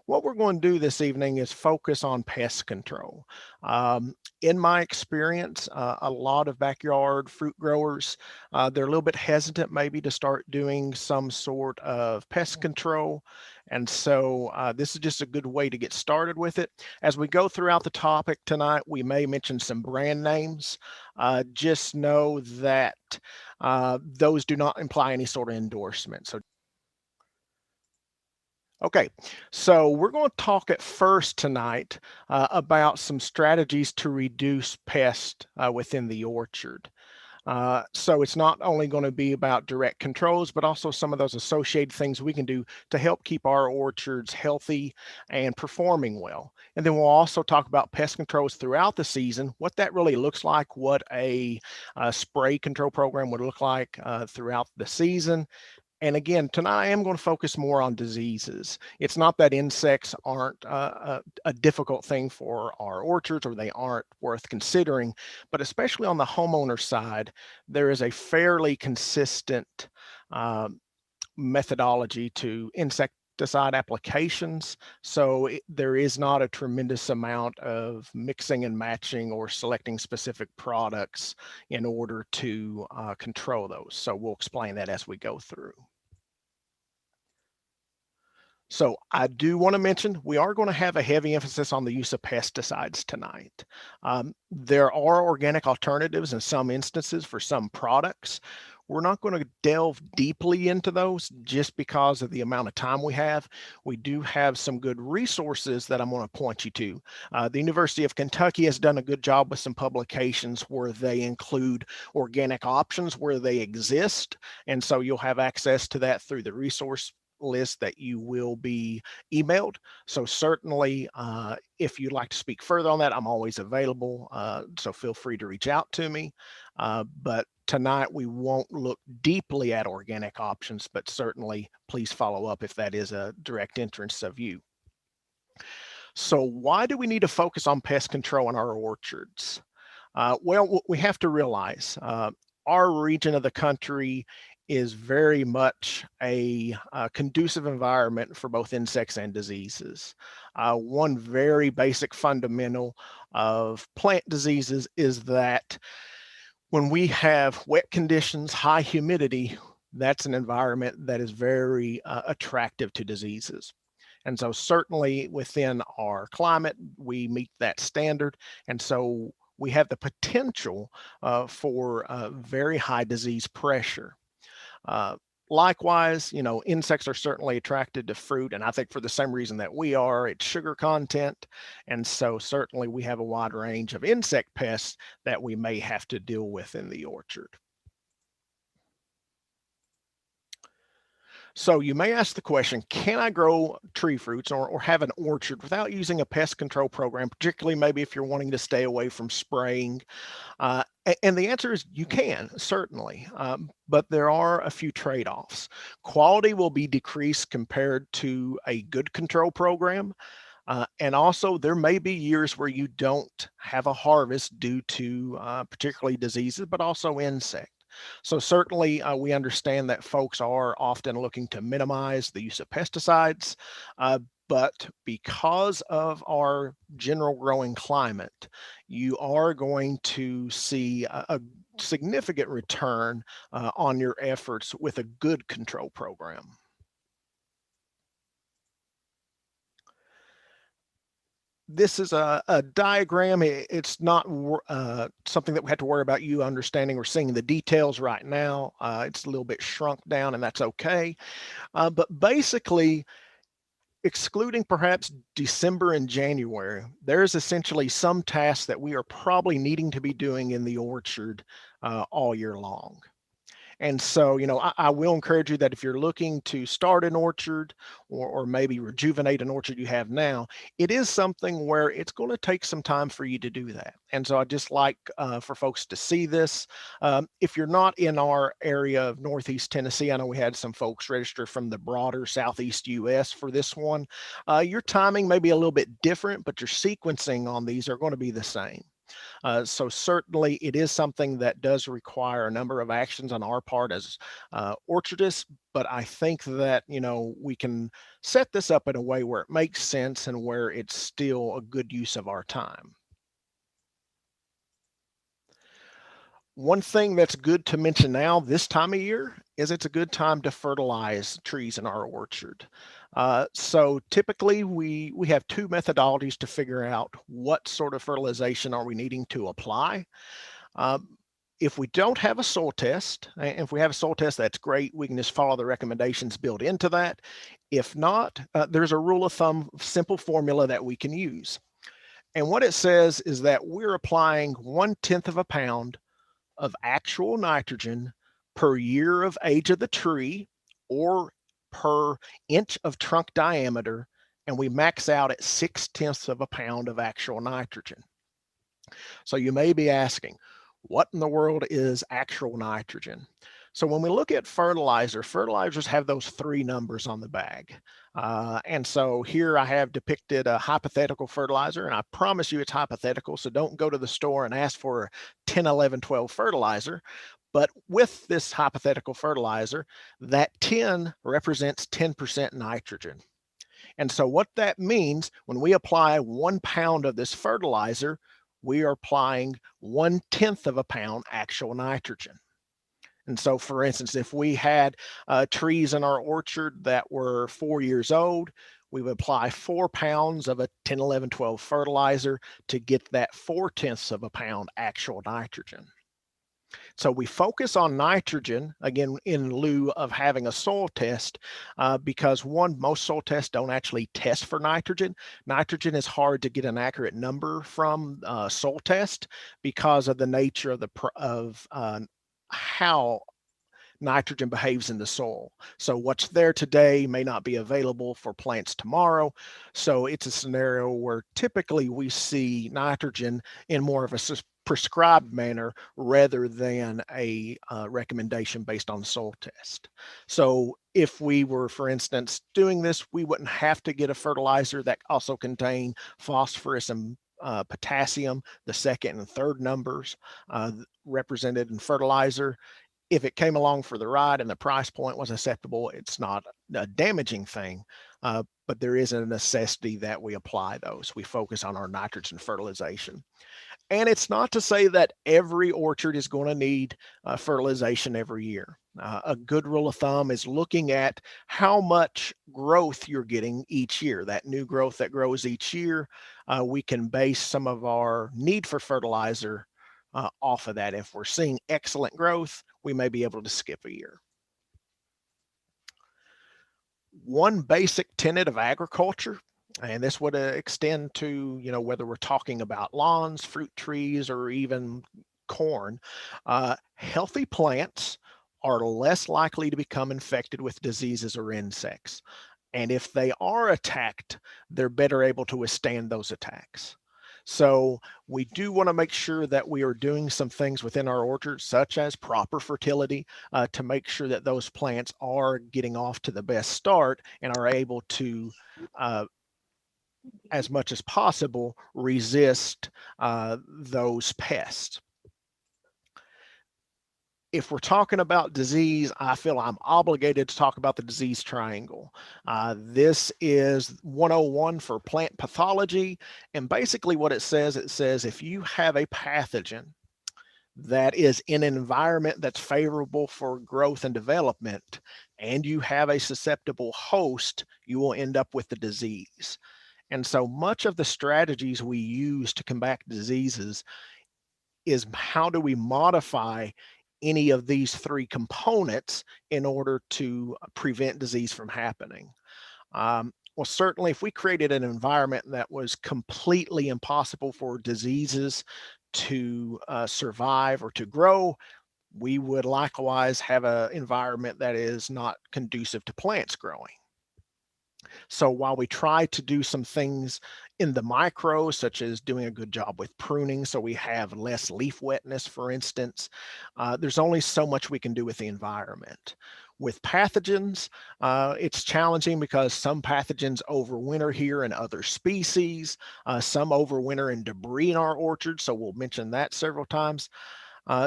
What we're going to do this evening is focus on pest control. In my experience, a lot of backyard fruit growers, they're a little bit hesitant maybe to start doing some sort of pest control. And so this is just a good way to get started with it. As we go throughout the topic tonight, we may mention some brand names. Just know that those do not imply any sort of endorsement. Okay, so we're going to talk at first tonight about some strategies to reduce pests within the orchard. So it's not only going to be about direct controls, but also some of those associated things we can do to help keep our orchards healthy and performing well. And then we'll also talk about pest controls throughout the season, what that really looks like, what a spray control program would look like throughout the season. And again, tonight I am going to focus more on diseases. It's not that insects aren't a difficult thing for our orchards or they aren't worth considering, but especially on the homeowner side, there is a fairly consistent uh, methodology to insecticide applications. So there is not a tremendous amount of mixing and matching or selecting specific products in order to control those. So we'll explain that as we go through. So I do want to mention we are going to have a heavy emphasis on the use of pesticides tonight. There are organic alternatives in some instances for some products. We're not going to delve deeply into those just because of the amount of time we have. We do have some good resources that I'm going to point you to. The University of Kentucky has done a good job with some publications where they include organic options where they exist. And so you'll have access to that through the resource list that you will be emailed. So certainly, if you'd like to speak further on that, I'm always available. So feel free to reach out to me. But tonight we won't look deeply at organic options, but certainly please follow up if that is a direct interest of you. So why do we need to focus on pest control in our orchards? Well, we have to realize our region of the country is very much a conducive environment for both insects and diseases. One very basic fundamental of plant diseases is that when we have wet conditions, high humidity, that's an environment that is very attractive to diseases. And so certainly within our climate, we meet that standard. And so we have the potential for very high disease pressure. Uh, Likewise, insects are certainly attracted to fruit, and I think for the same reason that we are, it's sugar content. And so certainly we have a wide range of insect pests that we may have to deal with in the orchard. So you may ask the question, can I grow tree fruits or have an orchard without using a pest control program, particularly maybe if you're wanting to stay away from spraying? And the answer is you can, certainly, but there are a few trade-offs. Quality will be decreased compared to a good control program. And also, there may be years where you don't have a harvest due to particularly diseases, but also insects. So certainly, we understand that folks are often looking to minimize the use of pesticides, uh, but because of our general growing climate, you are going to see a significant return on your efforts with a good control program. This is a diagram. It's not something that we have to worry about you understanding or seeing the details right now. It's a little bit shrunk down, and that's okay. But basically, excluding perhaps December and January, there's essentially some tasks that we are probably needing to be doing in the orchard all year long. And so, I will encourage you that if you're looking to start an orchard or maybe rejuvenate an orchard you have now, it is something where it's going to take some time for you to do that. And so I just like for folks to see this. If you're not in our area of Northeast Tennessee, I know we had some folks register from the broader Southeast US for this one. Your timing may be a little bit different, but your sequencing on these are going to be the same. So certainly it is something that does require a number of actions on our part as orchardists, but I think that, we can set this up in a way where it makes sense and where it's still a good use of our time. One thing that's good to mention now this time of year is it's a good time to fertilize trees in our orchard. So typically we have two methodologies to figure out what sort of fertilization are we needing to apply. Um, if we don't have a soil test, and if we have a soil test, that's great. We can just follow the recommendations built into that. If not, there's a rule of thumb, simple formula that we can use. And what it says is that we're applying 1/10 of a pound of actual nitrogen per year of age of the tree or per inch of trunk diameter, and we max out at 6/10 of a pound of actual nitrogen. So you may be asking, what in the world is actual nitrogen? So when we look at fertilizers have those three numbers on the bag. And so here I have depicted a hypothetical fertilizer, and I promise you it's hypothetical, so don't go to the store and ask for 10, 11, 12 fertilizer. But with this hypothetical fertilizer, that 10 represents 10% nitrogen. And so what that means, when we apply 1 pound of this fertilizer, we are applying 1/10 of a pound actual nitrogen. And so, for instance, if we had trees in our orchard that were 4 years old, we would apply 4 pounds of a 10, 11, 12 fertilizer to get that 4/10 of a pound actual nitrogen. So we focus on nitrogen, again, in lieu of having a soil test, because one, most soil tests don't actually test for nitrogen. Nitrogen is hard to get an accurate number from soil test because of the nature of how nitrogen behaves in the soil. So what's there today may not be available for plants tomorrow. So it's a scenario where typically we see nitrogen in more of a prescribed manner rather than a recommendation based on soil test. So if we were, for instance, doing this, we wouldn't have to get a fertilizer that also contain phosphorus and potassium, the second and third numbers represented in fertilizer. If it came along for the ride and the price point was acceptable, it's not a damaging thing, but there is a necessity that we apply those. We focus on our nitrogen fertilization. And it's not to say that every orchard is going to need fertilization every year. A good rule of thumb is looking at how much growth you're getting each year, that new growth that grows each year. We can base some of our need for fertilizer off of that. If we're seeing excellent growth, we may be able to skip a year. One basic tenet of agriculture, and this would extend to, whether we're talking about lawns, fruit trees, or even corn, healthy plants are less likely to become infected with diseases or insects. And if they are attacked, they're better able to withstand those attacks. So we do want to make sure that we are doing some things within our orchard, such as proper fertility, to make sure that those plants are getting off to the best start and are able to, as much as possible, resist those pests. If we're talking about disease, I feel I'm obligated to talk about the disease triangle. This is 101 for plant pathology. And basically what it says if you have a pathogen that is in an environment that's favorable for growth and development, and you have a susceptible host, you will end up with the disease. And so much of the strategies we use to combat diseases is how do we modify any of these three components in order to prevent disease from happening. Well, certainly if we created an environment that was completely impossible for diseases to survive or to grow, we would likewise have an environment that is not conducive to plants growing. So while we try to do some things in the micro, such as doing a good job with pruning, so we have less leaf wetness, for instance, there's only so much we can do with the environment. With pathogens, it's challenging because some pathogens overwinter here in other species. Some overwinter in debris in our orchard, so we'll mention that several times.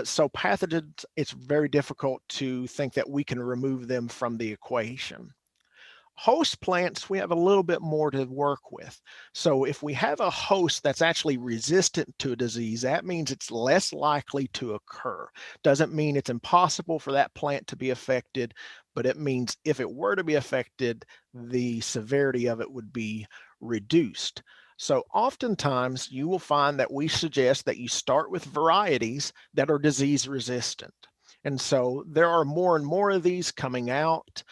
So pathogens, it's very difficult to think that we can remove them from the equation. Host plants, we have a little bit more to work with. So if we have a host that's actually resistant to a disease, that means it's less likely to occur. Doesn't mean it's impossible for that plant to be affected, but it means if it were to be affected, the severity of it would be reduced. So oftentimes you will find that we suggest that you start with varieties that are disease resistant. And so there are more and more of these coming out.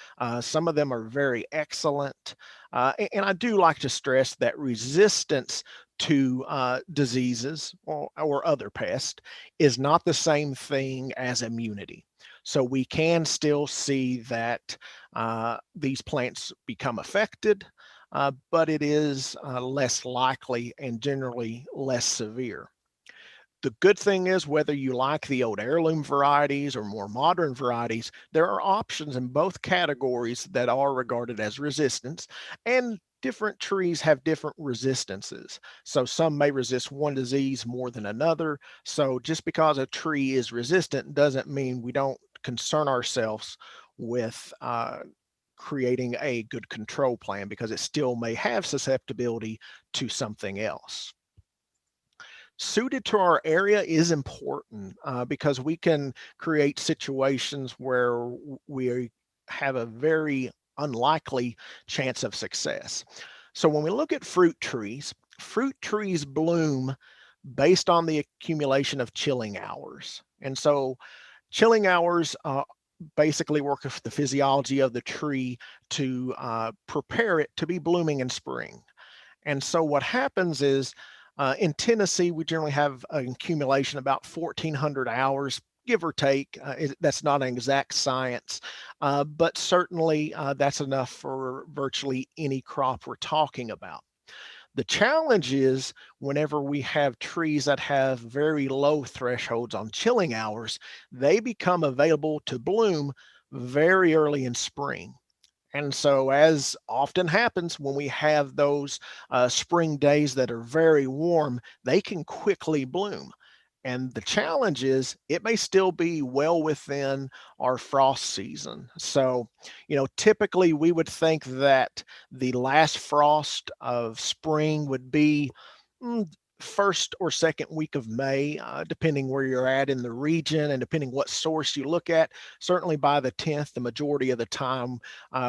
Some of them are very excellent. And I do like to stress that resistance to diseases or other pests is not the same thing as immunity. So we can still see that these plants become affected, but it is less likely and generally less severe. The good thing is, whether you like the old heirloom varieties or more modern varieties, there are options in both categories that are regarded as resistance, and different trees have different resistances. So some may resist one disease more than another. So just because a tree is resistant doesn't mean we don't concern ourselves with creating a good control plan, because it still may have susceptibility to something else. Suited to our area is important because we can create situations where we have a very unlikely chance of success. So when we look at fruit trees bloom based on the accumulation of chilling hours. And so chilling hours basically work with the physiology of the tree to prepare it to be blooming in spring. And so what happens is in Tennessee, we generally have an accumulation about 1,400 hours, give or take. That's not an exact science, but certainly that's enough for virtually any crop we're talking about. The challenge is whenever we have trees that have very low thresholds on chilling hours, they become available to bloom very early in spring. And so, as often happens when we have those spring days that are very warm, they can quickly bloom. And the challenge is it may still be well within our frost season. So, typically we would think that the last frost of spring would be mm, first or second week of May, depending where you're at in the region and depending what source you look at. Certainly by the 10th, the majority of the time,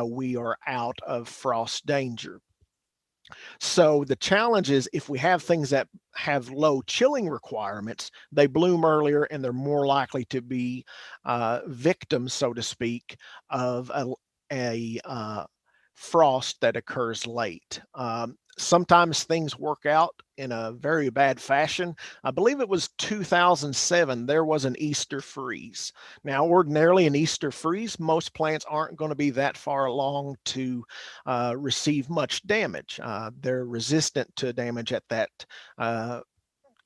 we are out of frost danger. So the challenge is if we have things that have low chilling requirements, they bloom earlier and they're more likely to be victims, so to speak, of a frost that occurs late. Sometimes things work out in a very bad fashion. I believe it was 2007, there was an Easter freeze. Now, ordinarily, an Easter freeze, most plants aren't going to be that far along to receive much damage. They're resistant to damage at that uh,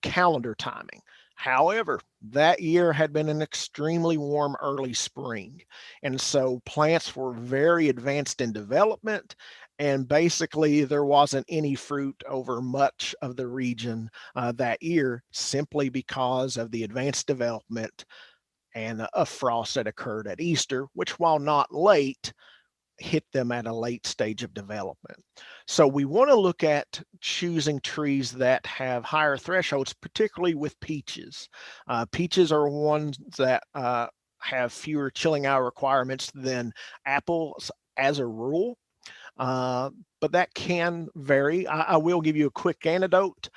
calendar timing. However, that year had been an extremely warm early spring. And so plants were very advanced in development. And basically, there wasn't any fruit over much of the region that year simply because of the advanced development and a frost that occurred at Easter, which, while not late, hit them at a late stage of development. So we want to look at choosing trees that have higher thresholds, particularly with peaches. Peaches are ones that have fewer chilling hour requirements than apples as a rule. Uh, but that can vary. I will give you a quick anecdote.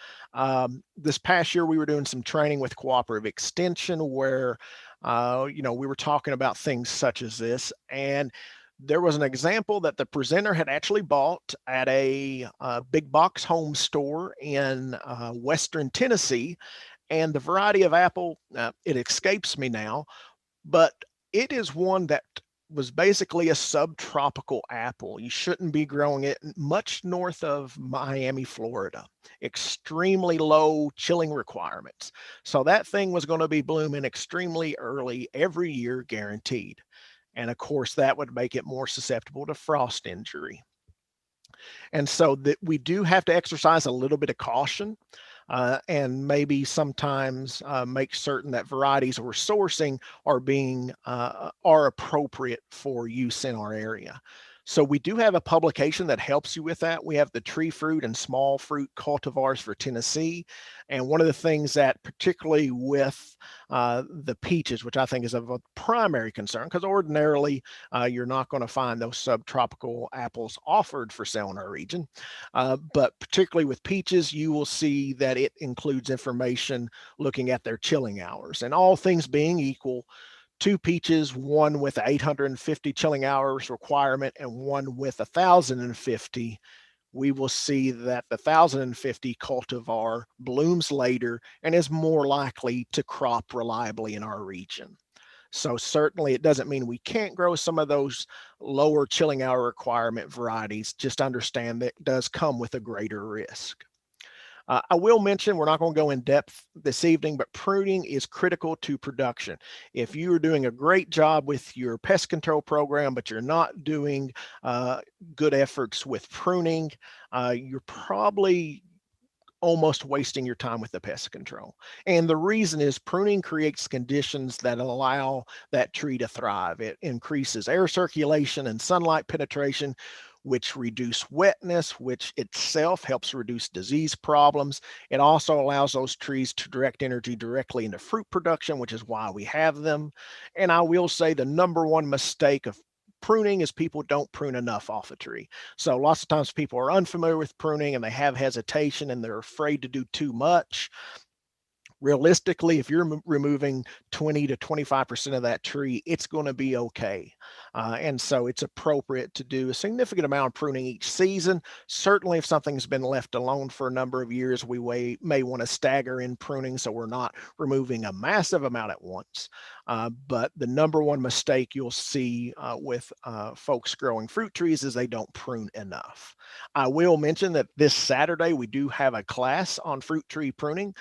This past year, we were doing some training with Cooperative Extension where, we were talking about things such as this. And there was an example that the presenter had actually bought at a big box home store in Western Tennessee. And the variety of apple, it escapes me now, but it is one that was basically a subtropical apple. You shouldn't be growing it much north of Miami, Florida. Extremely low chilling requirements. So that thing was going to be blooming extremely early every year, guaranteed. And of course, that would make it more susceptible to frost injury. And so that we do have to exercise a little bit of caution, and maybe sometimes make certain that varieties we're sourcing are appropriate for use in our area. So we do have a publication that helps you with that. We have the tree fruit and small fruit cultivars for Tennessee. And one of the things that particularly with the peaches, which I think is of a primary concern, because ordinarily you're not going to find those subtropical apples offered for sale in our region. But particularly with peaches, you will see that it includes information looking at their chilling hours. And all things being equal, two peaches, one with 850 chilling hours requirement and one with 1,050, we will see that the 1,050 cultivar blooms later and is more likely to crop reliably in our region. So certainly it doesn't mean we can't grow some of those lower chilling hour requirement varieties. Just understand that it does come with a greater risk. I will mention, we're not going to go in depth this evening, but pruning is critical to production. If you are doing a great job with your pest control program, but you're not doing good efforts with pruning, you're probably almost wasting your time with the pest control. And the reason is pruning creates conditions that allow that tree to thrive. It increases air circulation and sunlight penetration, which reduce wetness, which itself helps reduce disease problems. It also allows those trees to direct energy directly into fruit production, which is why we have them. And I will say the number one mistake of pruning is people don't prune enough off a tree. So lots of times people are unfamiliar with pruning and they have hesitation and they're afraid to do too much. Realistically, if you're removing 20 to 25% of that tree, it's going to be okay. And so it's appropriate to do a significant amount of pruning each season. Certainly, if something's been left alone for a number of years, we may want to stagger in pruning so we're not removing a massive amount at once. But the number one mistake you'll see with folks growing fruit trees is they don't prune enough. I will mention that this Saturday we do have a class on fruit tree pruning.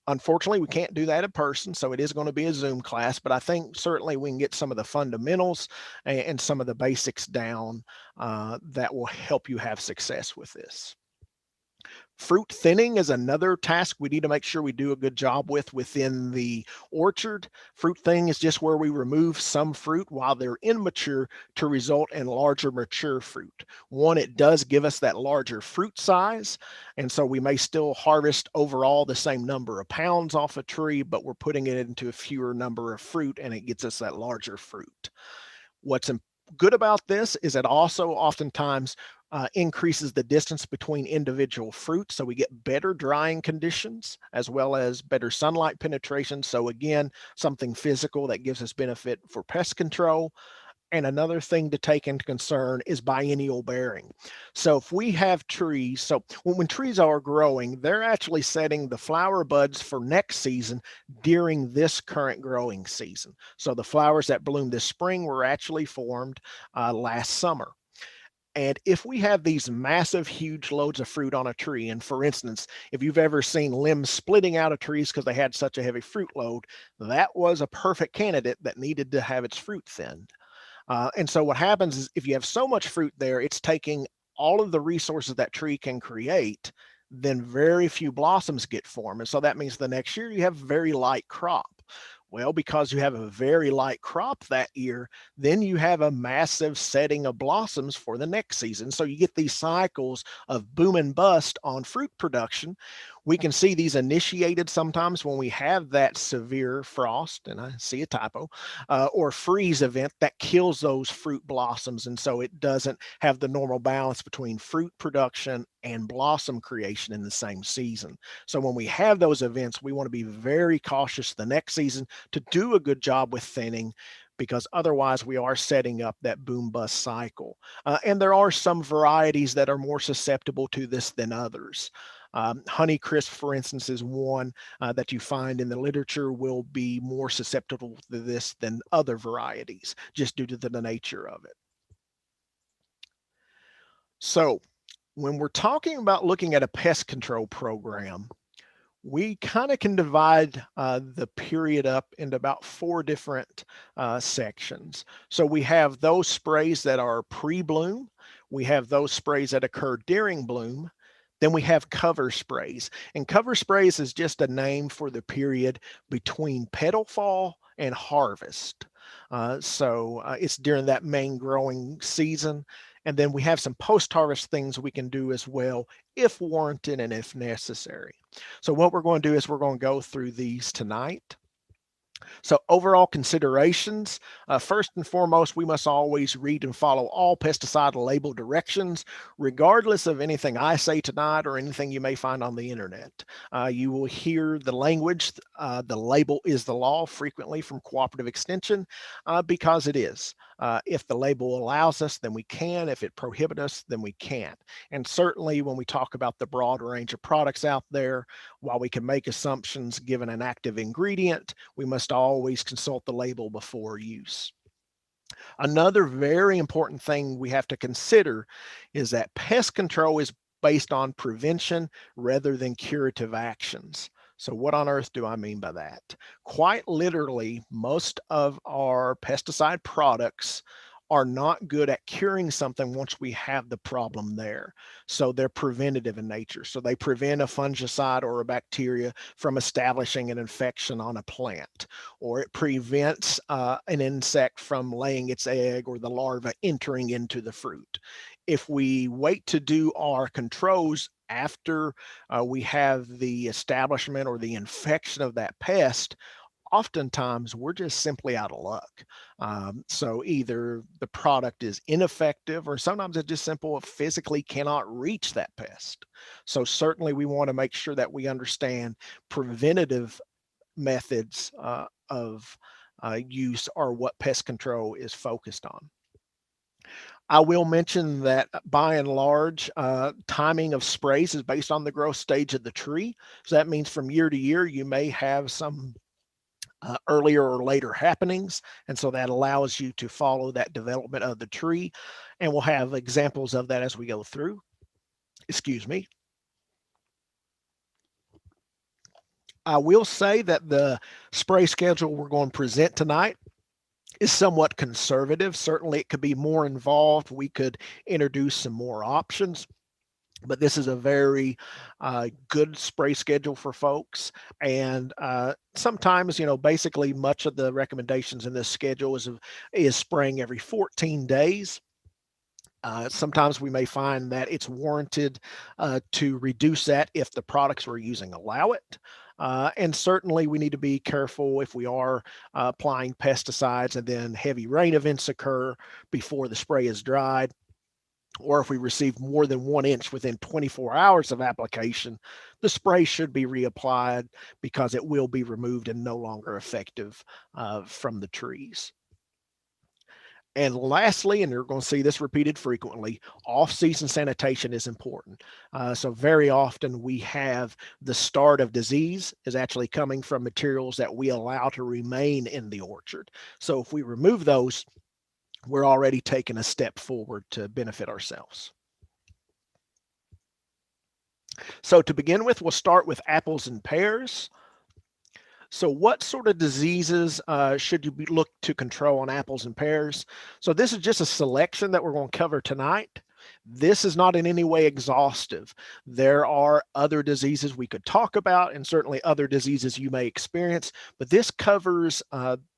Unfortunately, we can't do that in person, so it is going to be a Zoom class, but I think certainly we can get some of the fundamentals and some of the basics down that will help you have success with this. Fruit thinning is another task we need to make sure we do a good job with within the orchard. Fruit thinning is just where we remove some fruit while they're immature to result in larger mature fruit. One, it does give us that larger fruit size, and so we may still harvest overall the same number of pounds off a tree, but we're putting it into a fewer number of fruit and it gets us that larger fruit. What's good about this is it also oftentimes increases the distance between individual fruits. So we get better drying conditions as well as better sunlight penetration. So again, something physical that gives us benefit for pest control. And another thing to take into concern is biennial bearing. So if we have trees, so when trees are growing, they're actually setting the flower buds for next season during this current growing season. So the flowers that bloom this spring were actually formed last summer. And if we have these massive, huge loads of fruit on a tree, and for instance, if you've ever seen limbs splitting out of trees because they had such a heavy fruit load, that was a perfect candidate that needed to have its fruit thinned. And so what happens is if you have so much fruit there, it's taking all of the resources that tree can create, then very few blossoms get formed. And so that means the next year you have very light crop. Well, because you have a very light crop that year, then you have a massive setting of blossoms for the next season. So you get these cycles of boom and bust on fruit production. We can see these initiated sometimes when we have that severe frost, and I see a typo, or freeze event that kills those fruit blossoms. And so it doesn't have the normal balance between fruit production and blossom creation in the same season. So when we have those events, we want to be very cautious the next season to do a good job with thinning, because otherwise we are setting up that boom bust cycle. And there are some varieties that are more susceptible to this than others. Honeycrisp, for instance, is one that you find in the literature will be more susceptible to this than other varieties, just due to the nature of it. So when we're talking about looking at a pest control program, We kind of can divide the period up into about 4 different sections. So we have those sprays that are pre-bloom. We have those sprays that occur during bloom. Then we have cover sprays. And cover sprays is just a name for the period between petal fall and harvest. It's during that main growing season. And then we have some post-harvest things we can do as well if warranted and if necessary. So what we're going to do is we're going to go through these tonight. So overall considerations, first and foremost, we must always read and follow all pesticide label directions, regardless of anything I say tonight or anything you may find on the internet. You will hear the language, the label is the law frequently from Cooperative Extension because it is. If the label allows us, then we can. If it prohibits us, then we can't. And certainly when we talk about the broad range of products out there, while we can make assumptions given an active ingredient, we must always consult the label before use. Another very important thing we have to consider is that pest control is based on prevention rather than curative actions. So what on earth do I mean by that? Quite literally, most of our pesticide products are not good at curing something once we have the problem there. So they're preventative in nature. So they prevent a fungicide or a bacteria from establishing an infection on a plant, or it prevents an insect from laying its egg or the larva entering into the fruit. If we wait to do our controls after we have the establishment or the infection of that pest, oftentimes we're just simply out of luck. So either the product is ineffective or sometimes it's just simple physically cannot reach that pest. So certainly we want to make sure that we understand preventative methods of use are what pest control is focused on. I will mention that by and large, timing of sprays is based on the growth stage of the tree. So that means from year to year, you may have some earlier or later happenings. And so that allows you to follow that development of the tree. And we'll have examples of that as we go through. Excuse me. I will say that the spray schedule we're going to present tonight is somewhat conservative. Certainly it could be more involved. We could introduce some more options, but this is a very good spray schedule for folks. And sometimes, basically much of the recommendations in this schedule is spraying every 14 days. Sometimes we may find that it's warranted to reduce that if the products we're using allow it. And certainly we need to be careful if we are applying pesticides and then heavy rain events occur before the spray is dried, or if we receive more than 1 inch within 24 hours of application, the spray should be reapplied because it will be removed and no longer effective from the trees. And lastly, and you're going to see this repeated frequently, off-season sanitation is important. So very often we have the start of disease is actually coming from materials that we allow to remain in the orchard. So if we remove those, we're already taking a step forward to benefit ourselves. So to begin with, we'll start with apples and pears. So what sort of diseases should you look to control on apples and pears? So this is just a selection that we're going to cover tonight. This is not in any way exhaustive. There are other diseases we could talk about and certainly other diseases you may experience, but this covers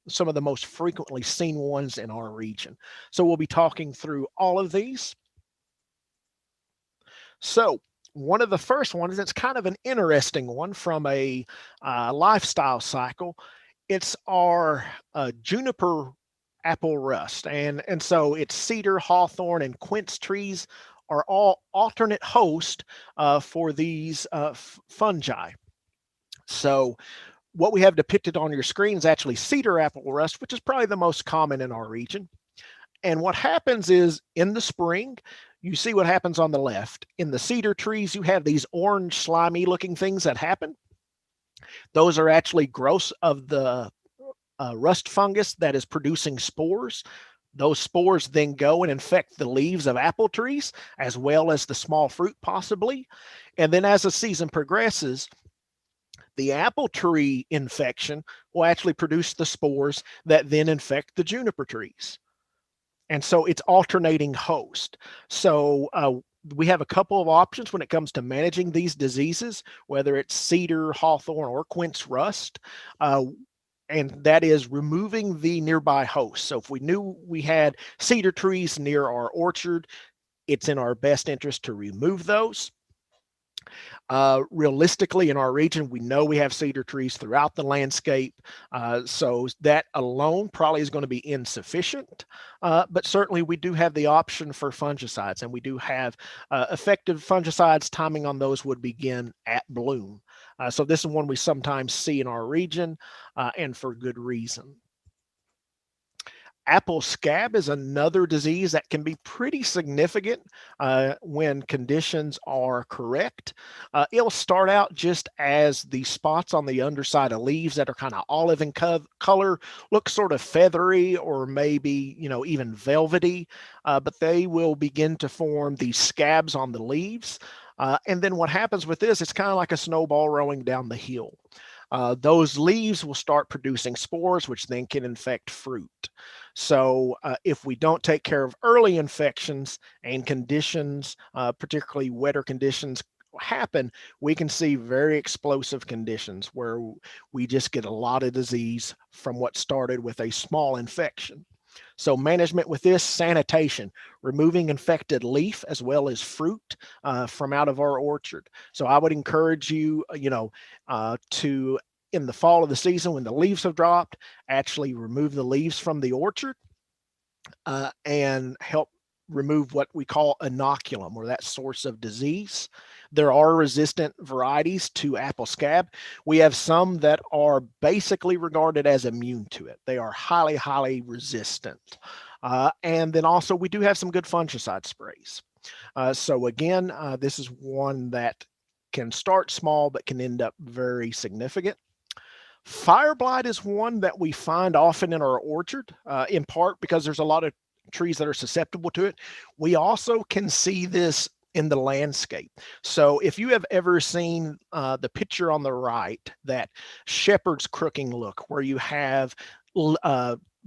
some of the most frequently seen ones in our region. So we'll be talking through all of these. So one of the first ones, it's kind of an interesting one from a lifestyle cycle. It's our juniper apple rust. And so it's cedar, hawthorn, and quince trees are all alternate host for these fungi. So what we have depicted on your screen is actually cedar apple rust, which is probably the most common in our region. And what happens is in the spring, you see what happens on the left. In the cedar trees, you have these orange slimy looking things that happen. Those are actually growths of the rust fungus that is producing spores. Those spores then go and infect the leaves of apple trees as well as the small fruit possibly. And then as the season progresses, The apple tree infection will actually produce the spores that then infect the juniper trees. And so it's alternating host. So we have a couple of options when it comes to managing these diseases, whether it's cedar, hawthorn, or quince rust. And that is removing the nearby host. So if we knew we had cedar trees near our orchard, it's in our best interest to remove those. Realistically, in our region, we know we have cedar trees throughout the landscape, so that alone probably is going to be insufficient. But certainly, we do have the option for fungicides, and we do have effective fungicides. Timing on those would begin at bloom. So this is one we sometimes see in our region, and for good reason. Apple scab is another disease that can be pretty significant when conditions are correct. It'll start out just as the spots on the underside of leaves that are kind of olive in color, look sort of feathery or maybe, even velvety, but they will begin to form these scabs on the leaves. And then what happens with this, it's kind of like a snowball rolling down the hill. Those leaves will start producing spores, which then can infect fruit. So if we don't take care of early infections and conditions, particularly wetter conditions, happen, we can see very explosive conditions where we just get a lot of disease from what started with a small infection. So management with this, sanitation, removing infected leaf as well as fruit from out of our orchard. So I would encourage you, to in the fall of the season when the leaves have dropped, actually remove the leaves from the orchard and help remove what we call inoculum, or that source of disease. There are resistant varieties to apple scab. We have some that are basically regarded as immune to it. They are highly, highly resistant. And then also we do have some good fungicide sprays. So again, this is one that can start small but can end up very significant. Fire blight is one that we find often in our orchard, in part because there's a lot of trees that are susceptible to it. We also can see this in the landscape. So if you have ever seen the picture on the right, that shepherd's crooking look, where you have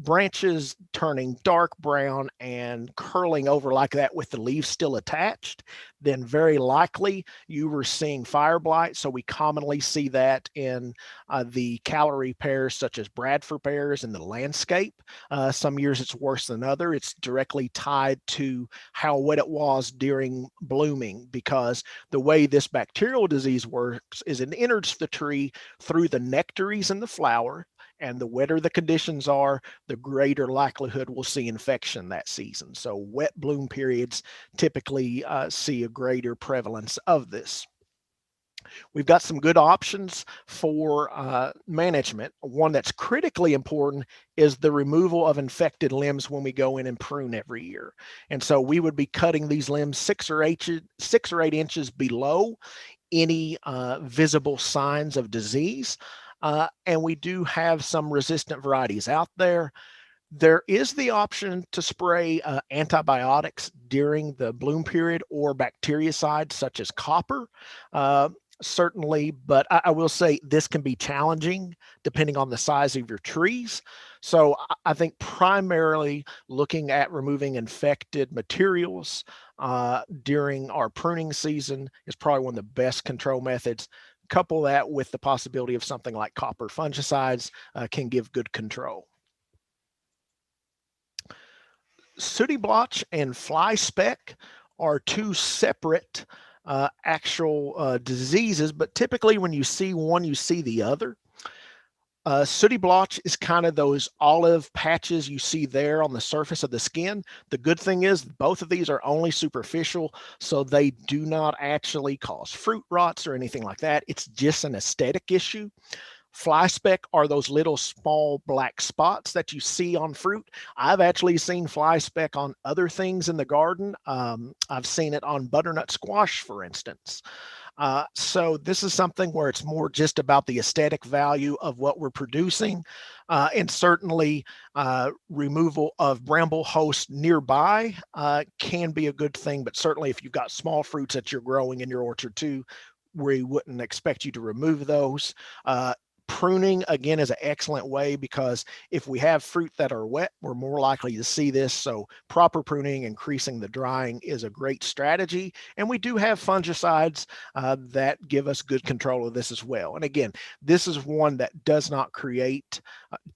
branches turning dark brown and curling over like that with the leaves still attached, then very likely you were seeing fire blight. So we commonly see that in the calorie pears such as Bradford pears in the landscape. Some years it's worse than other. It's directly tied to how wet it was during blooming, because the way this bacterial disease works is it enters the tree through the nectaries in the flower, and the wetter the conditions are, the greater likelihood we'll see infection that season. So wet bloom periods typically see a greater prevalence of this. We've got some good options for management. One that's critically important is the removal of infected limbs when we go in and prune every year. And so we would be cutting these limbs 6 or 8 inches below any visible signs of disease. And we do have some resistant varieties out there. There is the option to spray antibiotics during the bloom period, or bactericides such as copper. Certainly, but I will say this can be challenging depending on the size of your trees. So I think primarily looking at removing infected materials during our pruning season is probably one of the best control methods. Couple that with the possibility of something like copper fungicides can give good control. Sooty blotch and fly speck are two separate actual diseases, but typically when you see one, you see the other. Sooty blotch is kind of those olive patches you see there on the surface of the skin. The good thing is both of these are only superficial, so they do not actually cause fruit rots or anything like that. It's just an aesthetic issue. Fly speck are those little small black spots that you see on fruit. I've actually seen fly speck on other things in the garden. I've seen it on butternut squash, for instance. So this is something where it's more just about the aesthetic value of what we're producing. And certainly removal of bramble hosts nearby can be a good thing, but certainly if you've got small fruits that you're growing in your orchard too, we wouldn't expect you to remove those. Pruning, again, is an excellent way because if we have fruit that are wet, we're more likely to see this. So proper pruning, increasing the drying is a great strategy. And we do have fungicides that give us good control of this as well. And again, this is one that does not create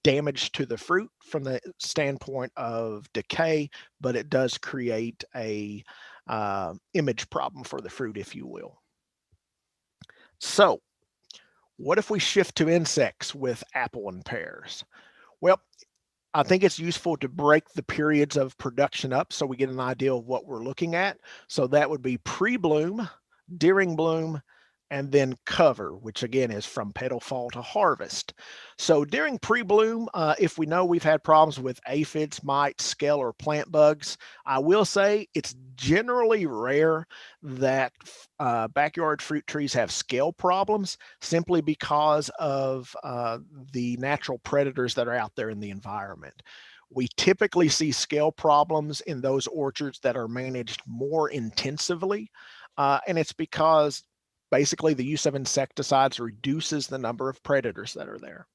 damage to the fruit from the standpoint of decay, but it does create a image problem for the fruit, if you will. So what if we shift to insects with apple and pears? Well, I think it's useful to break the periods of production up so we get an idea of what we're looking at. So that would be pre-bloom, during bloom, and then cover, which again is from petal fall to harvest. So during pre-bloom, if we know we've had problems with aphids, mites, scale, or plant bugs, I will say it's generally rare that backyard fruit trees have scale problems simply because of the natural predators that are out there in the environment. We typically see scale problems in those orchards that are managed more intensively, and it's because basically the use of insecticides reduces the number of predators that are there.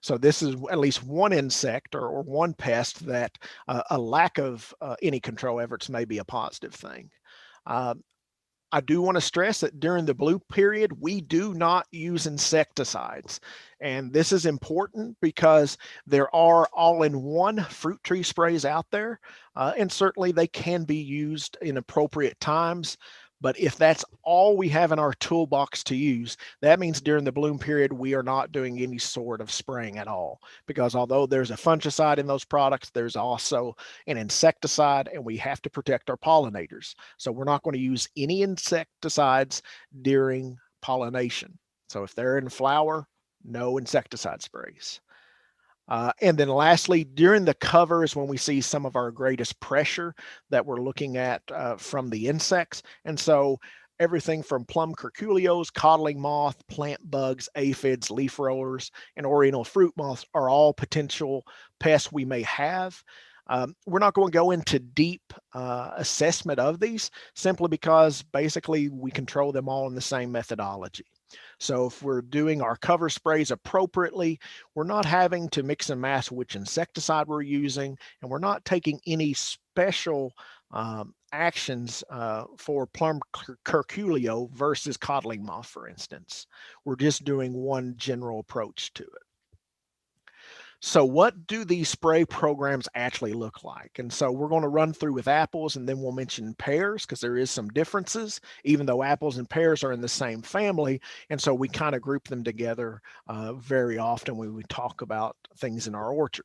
So this is at least one insect or one pest that a lack of any control efforts may be a positive thing. Uh, I do want to stress that during the bloom period, we do not use insecticides. And this is important because there are all-in-one fruit tree sprays out there, and certainly they can be used in appropriate times. But if that's all we have in our toolbox to use, that means during the bloom period, we are not doing any sort of spraying at all. Because although there's a fungicide in those products, there's also an insecticide, and we have to protect our pollinators. So we're not going to use any insecticides during pollination. So if they're in flower, no insecticide sprays. And then lastly, during the cover is when we see some of our greatest pressure that we're looking at from the insects. And so everything from plum curculios, codling moth, plant bugs, aphids, leaf rollers, and oriental fruit moths are all potential pests we may have. We're not going to go into deep assessment of these simply because basically we control them all in the same methodology. So if we're doing our cover sprays appropriately, we're not having to mix and match which insecticide we're using, and we're not taking any special actions for plum curculio versus codling moth, for instance. We're just doing one general approach to it. So what do these spray programs actually look like? And so we're going to run through with apples, and then we'll mention pears because there is some differences, even though apples and pears are in the same family. And so we kind of group them together very often when we talk about things in our orchard.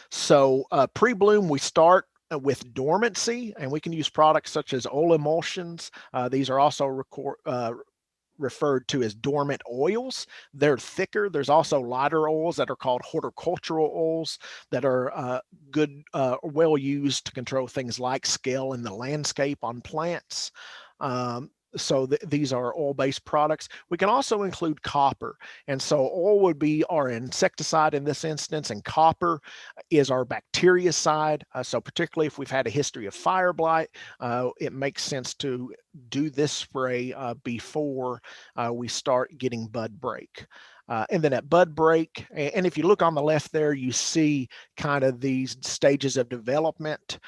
So pre-bloom, we start with dormancy, and we can use products such as oil emulsions. These are also referred to as dormant oils. They're thicker. There's also lighter oils that are called horticultural oils that are good, well used to control things like scale in the landscape on plants. So these are oil-based products. We can also include copper. And so oil would be our insecticide in this instance, and copper is our bactericide. So particularly if we've had a history of fire blight, it makes sense to do this spray before we start getting bud break. And then at bud break, and if you look on the left there, you see kind of these stages of development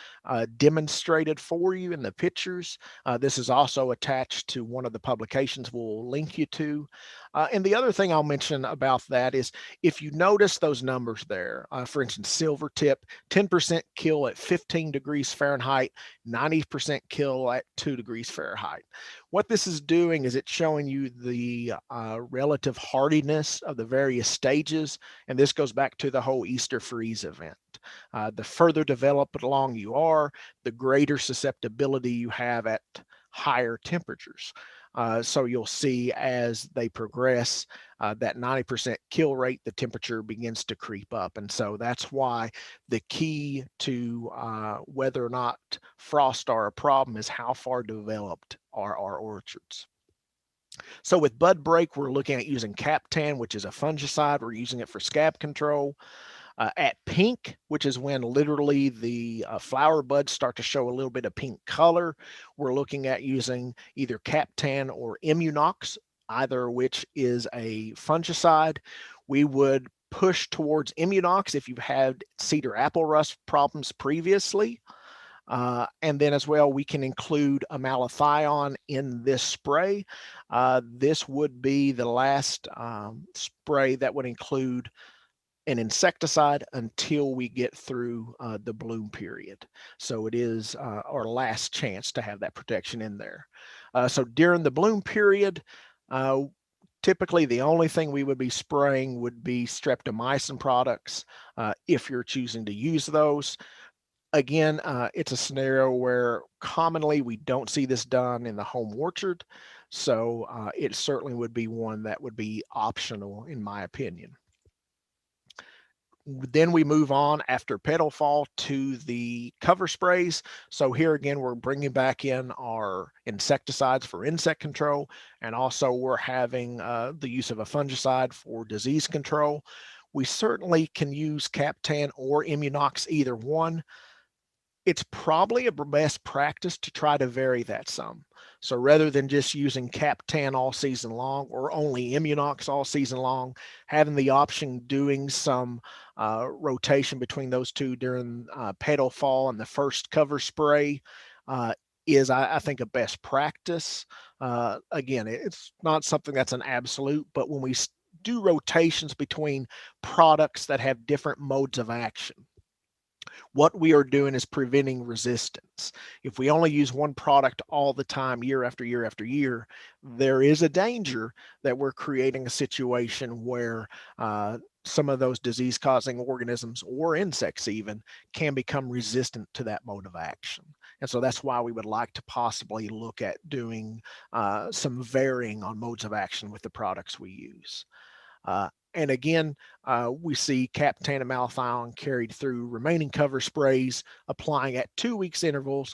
demonstrated for you in the pictures. This is also attached to one of the publications we'll link you to. And the other thing I'll mention about that is if you notice those numbers there, for instance, silver tip, 10% kill at 15 degrees Fahrenheit, 90% kill at 2 degrees Fahrenheit. What this is doing is it's showing you the relative hardiness of the various stages, and this goes back to the whole Easter freeze event. The further developed along you are, the greater susceptibility you have at higher temperatures. So you'll see as they progress, that 90% kill rate, the temperature begins to creep up. And so that's why the key to whether or not frost are a problem is how far developed are our orchards. So with bud break, we're looking at using Captan, which is a fungicide. We're using it for scab control. At pink, which is when literally the flower buds start to show a little bit of pink color, we're looking at using either Captan or Immunox, either which is a fungicide. We would push towards Immunox if you've had cedar apple rust problems previously. And then as well, we can include a malathion in this spray. This would be the last spray that would include an insecticide until we get through the bloom period. So it is our last chance to have that protection in there. So during the bloom period, typically the only thing we would be spraying would be streptomycin products if you're choosing to use those. Again, it's a scenario where commonly we don't see this done in the home orchard. So it certainly would be one that would be optional in my opinion. Then we move on after petal fall to the cover sprays. So here again, we're bringing back in our insecticides for insect control, and also we're having the use of a fungicide for disease control. We certainly can use Captan or Immunox, either one. It's probably a best practice to try to vary that some. So rather than just using Captan all season long or only Immunox all season long, having the option doing some rotation between those two during petal fall and the first cover spray is, I think, a best practice. Again, it's not something that's an absolute, but when we do rotations between products that have different modes of action, what we are doing is preventing resistance. If we only use one product all the time, year after year after year, there is a danger that we're creating a situation where some of those disease-causing organisms or insects even can become resistant to that mode of action. And so that's why we would like to possibly look at doing some varying on modes of action with the products we use. And again, we see Captan and malathion carried through remaining cover sprays, applying at 2 weeks intervals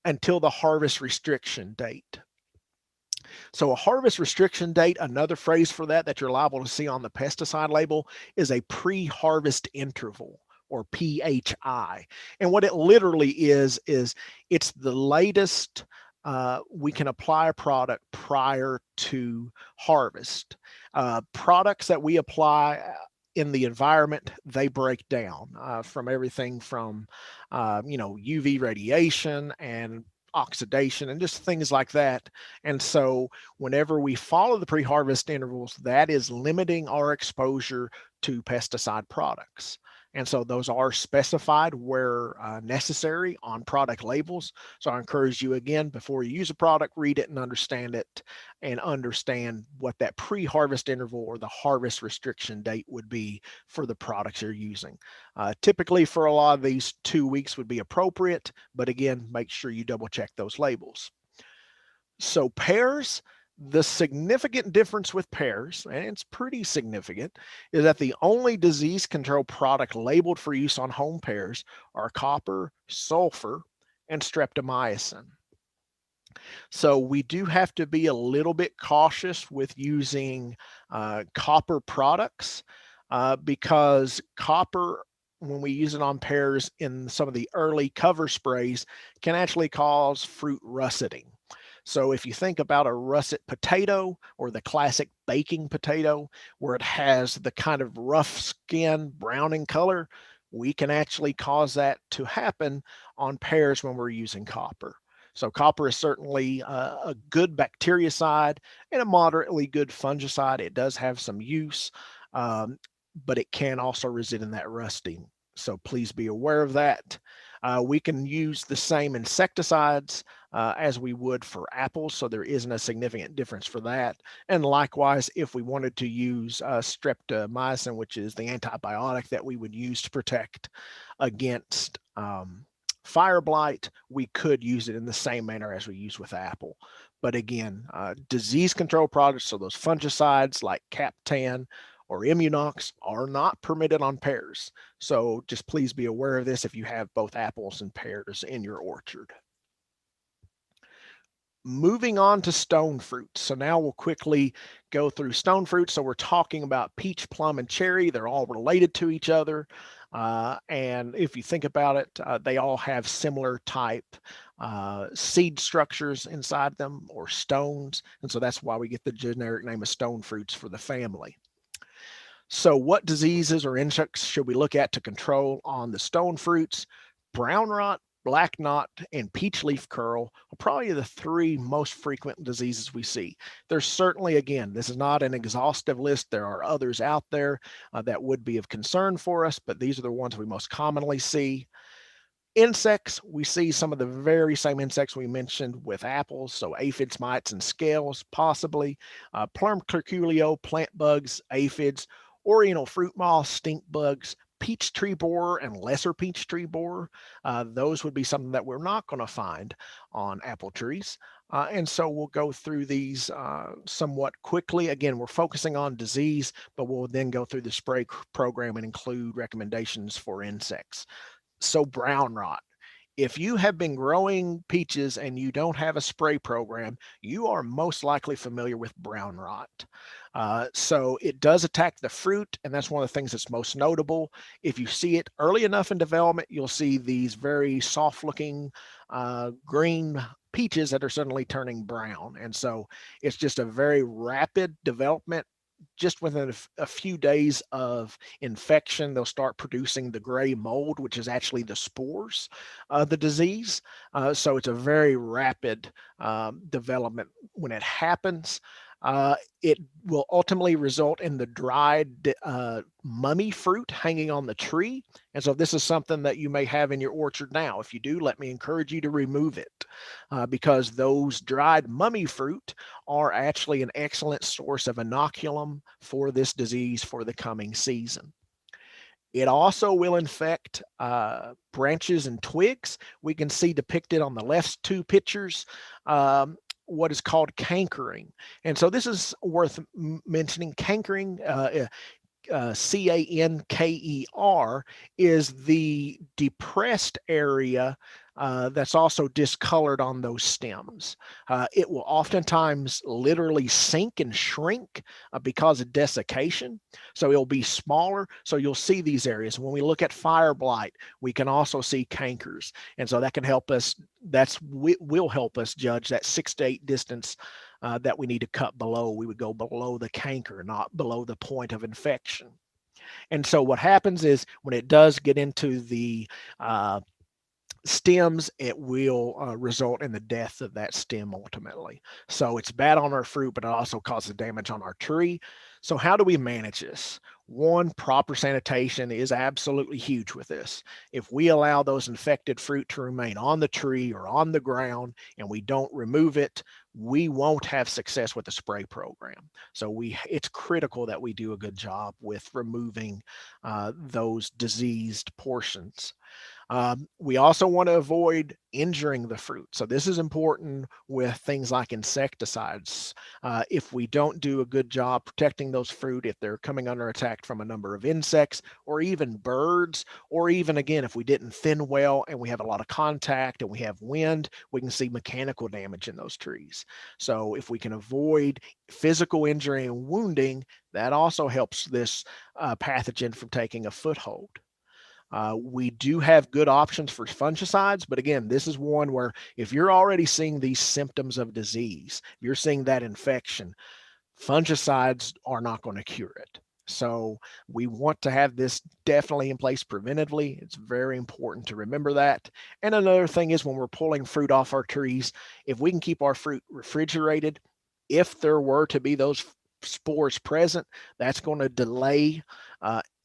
until the harvest restriction date. So a harvest restriction date, another phrase for that you're liable to see on the pesticide label, is a pre-harvest interval, or PHI. And what it literally is it's the latest we can apply a product prior to harvest. Products that we apply in the environment, they break down from everything from UV radiation and oxidation and just things like that. And so whenever we follow the pre-harvest intervals, that is limiting our exposure to pesticide products. And so those are specified where necessary on product labels. So I encourage you, again, before you use a product, read it and understand it, and understand what that pre-harvest interval or the harvest restriction date would be for the products you're using. Typically for a lot of these, 2 weeks would be appropriate, but again, make sure you double check those labels. So pears, the significant difference with pears, and it's pretty significant, is that the only disease control product labeled for use on home pears are copper, sulfur, and streptomycin. So we do have to be a little bit cautious with using copper products because copper, when we use it on pears in some of the early cover sprays, can actually cause fruit russeting. So if you think about a russet potato or the classic baking potato, where it has the kind of rough skin browning color, we can actually cause that to happen on pears when we're using copper. So copper is certainly a good bactericide and a moderately good fungicide. It does have some use, but it can also result in that rusting. So please be aware of that. We can use the same insecticides as we would for apples, so there isn't a significant difference for that. And likewise, if we wanted to use streptomycin, which is the antibiotic that we would use to protect against fire blight, we could use it in the same manner as we use with apple. But again, disease control products, so those fungicides like Captan or Immunox, are not permitted on pears. So just please be aware of this if you have both apples and pears in your orchard. Moving on to stone fruit. So now we'll quickly go through stone fruit. So we're talking about peach, plum, and cherry. They're all related to each other. And if you think about it, they all have similar type seed structures inside them or stones. And so that's why we get the generic name of stone fruits for the family. So what diseases or insects should we look at to control on the stone fruits? Brown rot, black knot, and peach leaf curl are probably the three most frequent diseases we see. There's certainly, again, this is not an exhaustive list. There are others out there that would be of concern for us, but these are the ones we most commonly see. Insects, we see some of the very same insects we mentioned with apples, so aphids, mites, and scales, possibly. Plum curculio, plant bugs, aphids, oriental fruit moth, stink bugs, peach tree borer, and lesser peach tree borer. Those would be something that we're not going to find on apple trees. And so we'll go through these somewhat quickly. Again, we're focusing on disease, but we'll then go through the spray program and include recommendations for insects. So brown rot. If you have been growing peaches and you don't have a spray program, you are most likely familiar with brown rot. So it does attack the fruit, and that's one of the things that's most notable. If you see it early enough in development, you'll see these very soft-looking green peaches that are suddenly turning brown. And so it's just a very rapid development. Just within a few days of infection, they'll start producing the gray mold, which is actually the spores of the disease. So it's a very rapid development when it happens. It will ultimately result in the dried mummy fruit hanging on the tree. And so this is something that you may have in your orchard now. If you do, let me encourage you to remove it because those dried mummy fruit are actually an excellent source of inoculum for this disease for the coming season. It also will infect branches and twigs. We can see depicted on the left two pictures what is called cankering. And so this is worth mentioning. Cankering, Canker, is the depressed area that's also discolored on those stems. It will oftentimes literally sink and shrink because of desiccation. So it'll be smaller. So you'll see these areas. When we look at fire blight, we can also see cankers. And so that can help us, will help us judge that 6 to 8 distance that we need to cut below. We would go below the canker, not below the point of infection. And so what happens is when it does get into the stems, it will result in the death of that stem ultimately. So it's bad on our fruit, but it also causes damage on our tree. So how do we manage this? One, proper sanitation is absolutely huge with this. If we allow those infected fruit to remain on the tree or on the ground and we don't remove it, we won't have success with the spray program. So it's critical that we do a good job with removing those diseased portions. We also want to avoid injuring the fruit. So this is important with things like insecticides. If we don't do a good job protecting those fruit, if they're coming under attack from a number of insects or even birds, or even again, if we didn't thin well and we have a lot of contact and we have wind, we can see mechanical damage in those trees. So if we can avoid physical injury and wounding, that also helps this pathogen from taking a foothold. We do have good options for fungicides, but again, this is one where if you're already seeing these symptoms of disease, you're seeing that infection, fungicides are not going to cure it. So we want to have this definitely in place preventively. It's very important to remember that. And another thing is when we're pulling fruit off our trees, if we can keep our fruit refrigerated, if there were to be those spores present, that's going to delay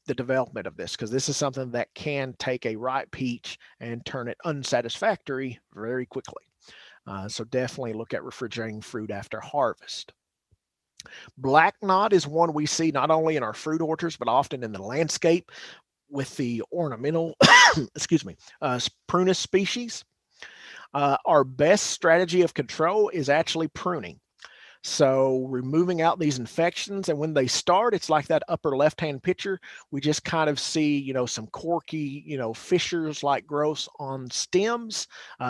the development of this, because this is something that can take a ripe peach and turn it unsatisfactory very quickly. So definitely look at refrigerating fruit after harvest. Black knot is one we see not only in our fruit orchards, but often in the landscape with the ornamental, excuse me, prunus species. Our best strategy of control is actually pruning. So removing out these infections, and when they start, it's like that upper left-hand picture. We just kind of see, some corky, fissures like growths on stems.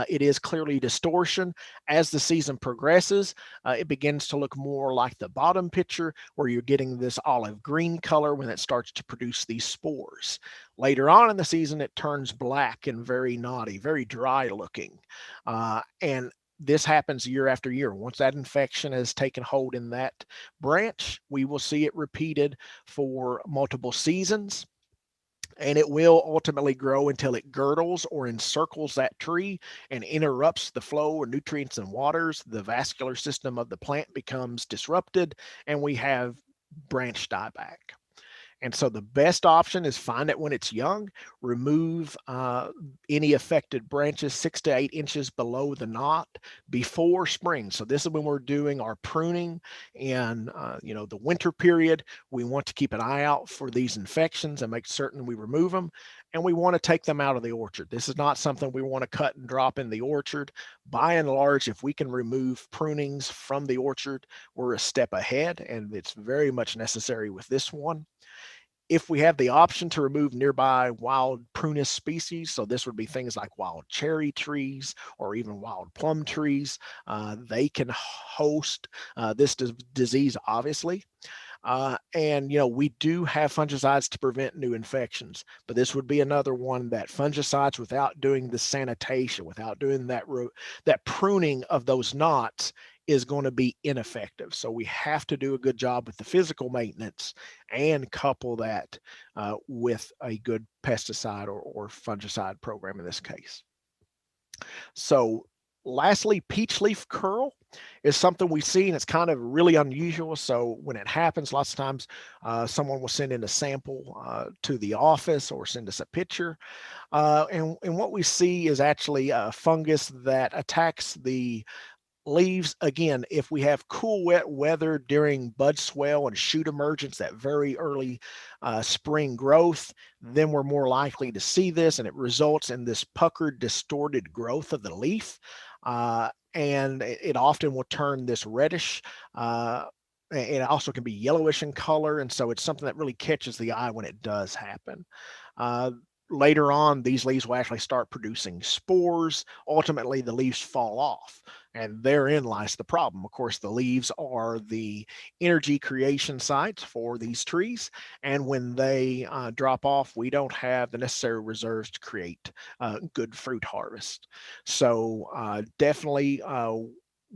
It is clearly distortion. As the season progresses, it begins to look more like the bottom picture, where you're getting this olive green color when it starts to produce these spores. Later on in the season, it turns black and very knotty, very dry looking. And this happens year after year. Once that infection has taken hold in that branch, we will see it repeated for multiple seasons. And it will ultimately grow until it girdles or encircles that tree and interrupts the flow of nutrients and waters. The vascular system of the plant becomes disrupted, and we have branch dieback. And so the best option is find it when it's young, remove any affected branches 6 to 8 inches below the knot before spring. So this is when we're doing our pruning and the winter period. We want to keep an eye out for these infections and make certain we remove them. And we want to take them out of the orchard. This is not something we want to cut and drop in the orchard. By and large, if we can remove prunings from the orchard, we're a step ahead, and it's very much necessary with this one. If we have the option to remove nearby wild prunus species, so this would be things like wild cherry trees or even wild plum trees, they can host this disease, obviously. We do have fungicides to prevent new infections, but this would be another one that fungicides, without doing the sanitation, without doing that pruning of those knots, is going to be ineffective. So we have to do a good job with the physical maintenance and couple that with a good pesticide or fungicide program in this case. So lastly, peach leaf curl is something we see, and it's kind of really unusual. So when it happens, lots of times someone will send in a sample to the office or send us a picture. And what we see is actually a fungus that attacks the leaves. Again, if we have cool, wet weather during bud swell and shoot emergence, that very early spring growth, then we're more likely to see this, and it results in this puckered, distorted growth of the leaf. And it often will turn this reddish. It also can be yellowish in color, and so it's something that really catches the eye when it does happen. Uh, Later on, these leaves will actually start producing spores. Ultimately, the leaves fall off, and therein lies the problem. Of course, the leaves are the energy creation sites for these trees, and when they drop off, we don't have the necessary reserves to create good fruit harvest. So definitely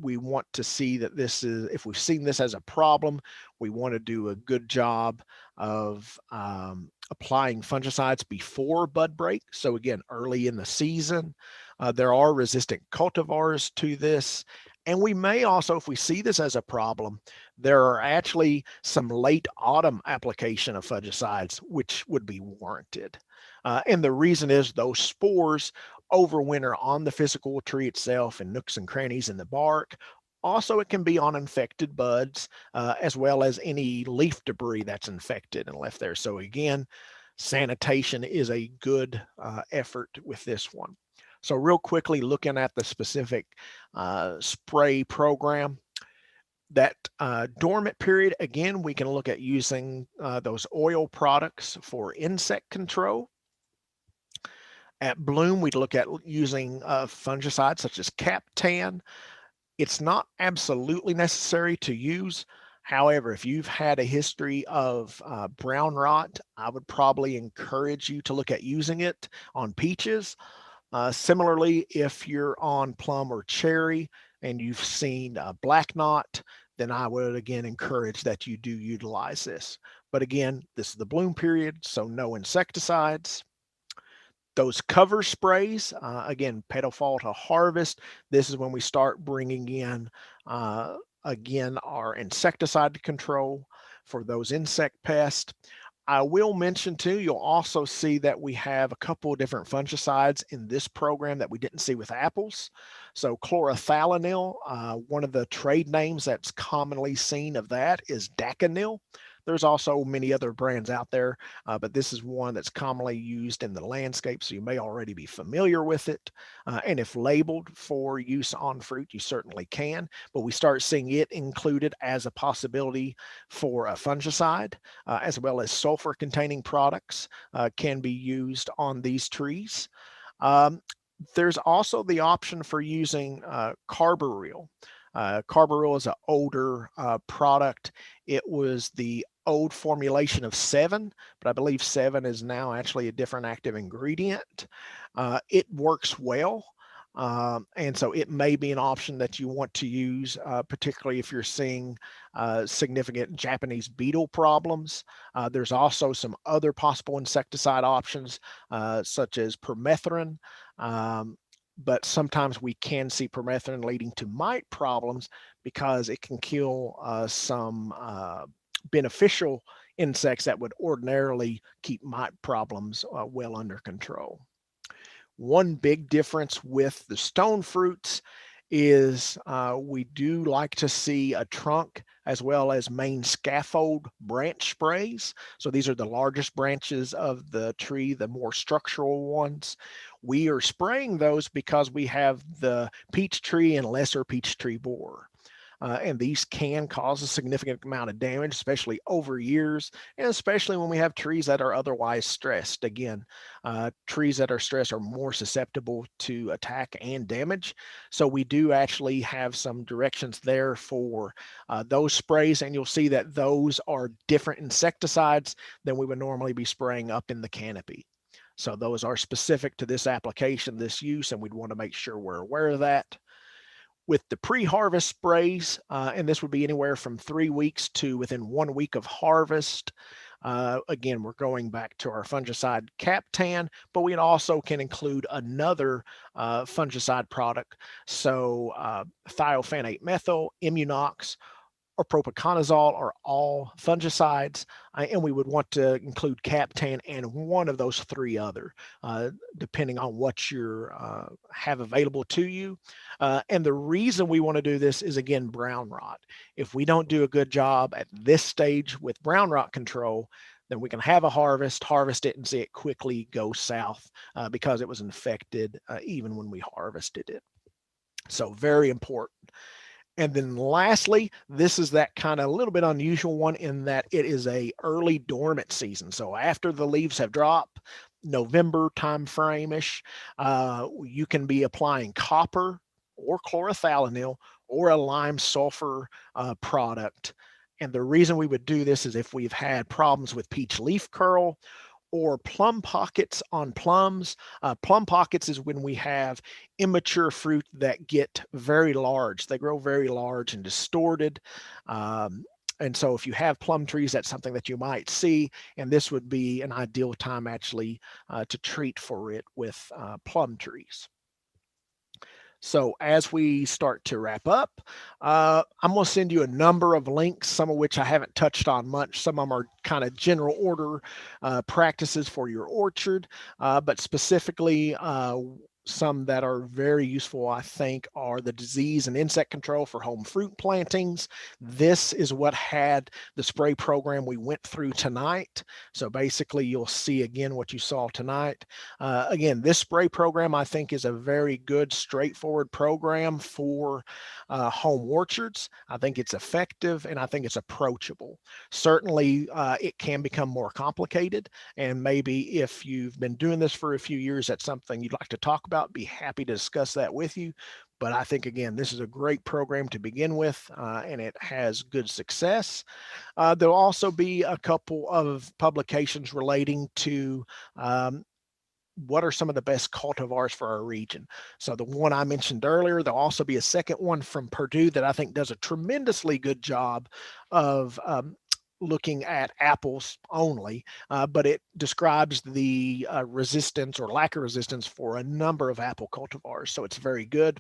we want to see that this is, if we've seen this as a problem, we want to do a good job of applying fungicides before bud break. So again, early in the season, there are resistant cultivars to this. And we may also, if we see this as a problem, there are actually some late autumn application of fungicides, which would be warranted. And the reason is those spores overwinter on the physical tree itself and nooks and crannies in the bark. Also, it can be on infected buds, as well as any leaf debris that's infected and left there. So again, sanitation is a good effort with this one. So real quickly, looking at the specific spray program, that dormant period, again, we can look at using those oil products for insect control. At bloom, we'd look at using fungicides such as Captan. It's not absolutely necessary to use. However, if you've had a history of brown rot, I would probably encourage you to look at using it on peaches. Similarly, if you're on plum or cherry and you've seen black knot, then I would again encourage that you do utilize this. But again, this is the bloom period, so no insecticides. Those cover sprays, again, petal fall to harvest. This is when we start bringing in, again, our insecticide control for those insect pests. I will mention too, you'll also see that we have a couple of different fungicides in this program that we didn't see with apples. So chlorothalonil, one of the trade names that's commonly seen of that is Daconil. There's also many other brands out there, but this is one that's commonly used in the landscape, so you may already be familiar with it. And if labeled for use on fruit, you certainly can, but we start seeing it included as a possibility for a fungicide, as well as sulfur-containing products can be used on these trees. Um, there's also the option for using carbaryl. Carbaryl is an older product. It was the old formulation of 7, but I believe 7 is now actually a different active ingredient. It works well. And so it may be an option that you want to use, particularly if you're seeing significant Japanese beetle problems. There's also some other possible insecticide options, such as permethrin. Um, but sometimes we can see permethrin leading to mite problems because it can kill some beneficial insects that would ordinarily keep mite problems well under control. One big difference with the stone fruits is we do like to see a trunk as well as main scaffold branch sprays. So these are the largest branches of the tree, the more structural ones. We are spraying those because we have the peach tree and lesser peach tree borer. And these can cause a significant amount of damage, especially over years, and especially when we have trees that are otherwise stressed. Again, trees that are stressed are more susceptible to attack and damage. So we do actually have some directions there for those sprays, and you'll see that those are different insecticides than we would normally be spraying up in the canopy. So those are specific to this application, this use, and we'd want to make sure we're aware of that. With the pre-harvest sprays, and this would be anywhere from 3 weeks to within 1 week of harvest. Again, we're going back to our fungicide Captan, but we also can include another fungicide product. So thiophanate methyl, Immunox, or propiconazole are all fungicides, and we would want to include Captan and one of those 3 other, depending on what you have available to you. And the reason we want to do this is, again, brown rot. If we don't do a good job at this stage with brown rot control, then we can have a harvest it, and see it quickly go south because it was infected even when we harvested it. So very important. And then lastly, this is that kind of a little bit unusual one in that it is a early dormant season. So after the leaves have dropped, November time frame-ish, you can be applying copper or chlorothalonil or a lime sulfur product. And the reason we would do this is if we've had problems with peach leaf curl or plum pockets on plums. Plum pockets is when we have immature fruit that get very large. They grow very large and distorted. And so if you have plum trees, that's something that you might see. And this would be an ideal time actually to treat for it with plum trees. So as we start to wrap up, I'm going to send you a number of links, some of which I haven't touched on much. Some of them are kind of general order practices for your orchard, but specifically some that are very useful, I think, are the disease and insect control for home fruit plantings. This is what had the spray program we went through tonight. So basically, you'll see again what you saw tonight. Again, this spray program, I think, is a very good, straightforward program for home orchards. I think it's effective, and I think it's approachable. Certainly, it can become more complicated, and maybe if you've been doing this for a few years, that's something you'd like to talk about. Be happy to discuss that with you. But I think, again, this is a great program to begin with, and it has good success. There'll also be a couple of publications relating to what are some of the best cultivars for our region. So the one I mentioned earlier, there'll also be a second one from Purdue that I think does a tremendously good job of looking at apples only, but it describes the resistance or lack of resistance for a number of apple cultivars. So it's very good.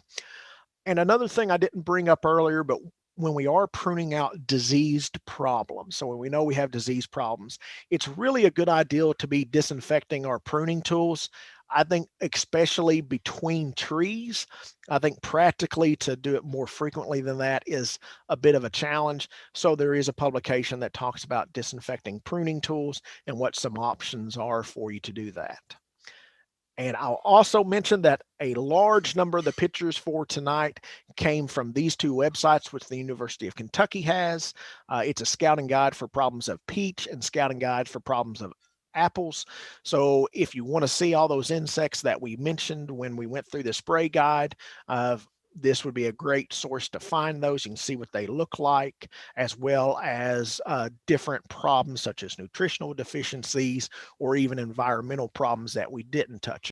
And another thing I didn't bring up earlier, but when we are pruning out diseased problems, so when we know we have disease problems, it's really a good idea to be disinfecting our pruning tools I think especially between trees, I think practically to do it more frequently than that is a bit of a challenge. So there is a publication that talks about disinfecting pruning tools and what some options are for you to do that. And I'll also mention that a large number of the pictures for tonight came from these two websites, which the University of Kentucky has. It's a scouting guide for problems of peach and scouting guide for problems of apples. So if you want to see all those insects that we mentioned when we went through the spray guide, this would be a great source to find those. You can see what they look like, as well as different problems such as nutritional deficiencies or even environmental problems that we didn't touch